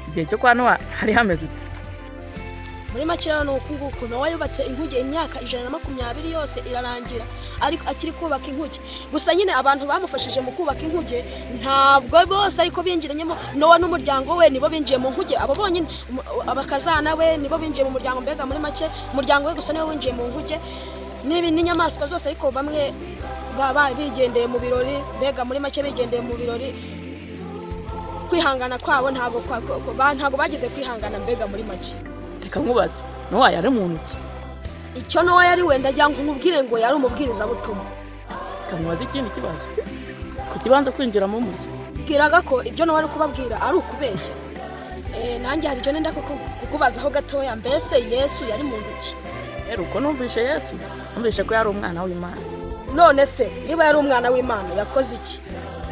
igihe cyo kwa Nowa hari hameze ute? muri make rero nuko nguko Nowa yubatse inkuge imyaka 120 yose irarangira ariko akiri kubaka inkuge. Gusa nyine abantu bamufashije mu kubaka inkuge ntabwo bose ariko binjiranyemo. Nowa n'umuryango we nibo binjiye mu nkuge, abo bonyine abakazana we nibo binjiye mu muryango. Mbega muri make umuryango we gusa niwe winjiye mu nkuge n'inyamaswa zose, ariko bamwe baba bigendeye mu birori. Mbega muri make bigendeye mu birori, kwihangana kwabo ntabwo bageze kwihangana. Mbega muri make Reka nkubaze, Nowa yari muntu ki? icyo Nowa yari wenda jya nkubwire ngo yari umubwiriza butumwa. Reka nkubaze ikindi kibazo, ku kibanza kwinjira mu mujyi bwiraga ko ibyo Nowa ari kubabwira ari ukubeshya. Nanjye hari icyo nenda kukubazaho gatoya, mbese Yesu yari muntu ki? rero uko numvishe Yesu, numvishe ko yari umwana w'Imana. None se niba yari umwana w'Imana yakoze iki?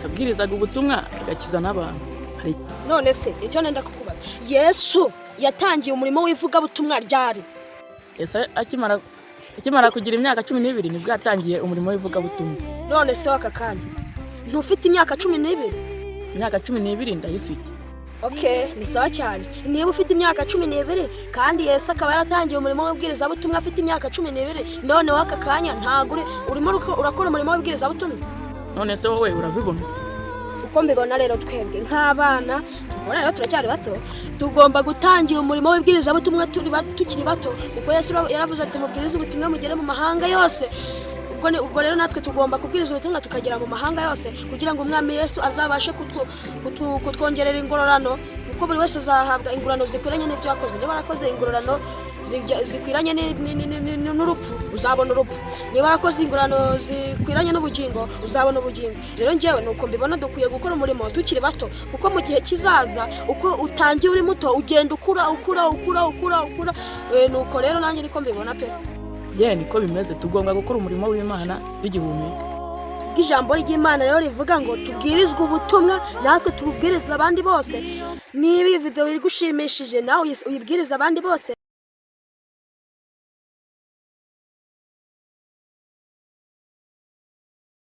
Yabwirizaga ubutumwa agakiza n'abantu. None se icyo nenda kukubaza, Yesu yatangiye umurimo w'ivuga butumwa ryari? Yesu akimara kugira imyaka 12 nibwo yatangiye umurimo w'ivuga butumwa. None se waka kanya ntufite imyaka 12? Imyaka 12 ndayifite. Okay, ni sawa cyane. Niba ufite imyaka 12 kandi Yesu akaba yaratangiye umurimo w'ubwiriza butumwa afite imyaka 12, none waka kanya ntago urimo urakora umurimo w'ubwiriza butumwa? None se wowe urabibona? Uko mbibona rero twebwe nk'abana rero turacyari bato, tugomba gutangira umurimo w'ubwiriza butumwa tukiri bato, kuko Yesu yaravuze ati mubwirize ubutumwa mugere mu mahanga yose. Ubwo rero natwe tugomba kubwiriza ubutumwa tukagera mu mahanga yose, kugira ngo umwami Yesu azabashe kutwongerera ingororano, kuko buri wese azahabwa ingororano zikwiranye n'ibyo yakoze. Niba warakoze ingororano zikwiranye n'urupfu, uzabona urupfu. Niba warakoze ingororano zikwiranye n'ubugingo, uzabona ubugingo. Rero njyewe nuko mbibona dukwiye gukora umurimo tukiri bato, kuko mu gihe kizaza uko utangiye uri muto ugenda ukura. Nuko rero nanjye niko mbibona pe. Niko bimeze, tugomba gukora umurimo w'Imana bigihumeka. Ijambo ry'Imana rero rivuga ngo tubwirizwe ubutumwa, natwe tububwiriza abandi bose. Niba iyi video iri gushimishije nawe uyibwiriza abandi bose.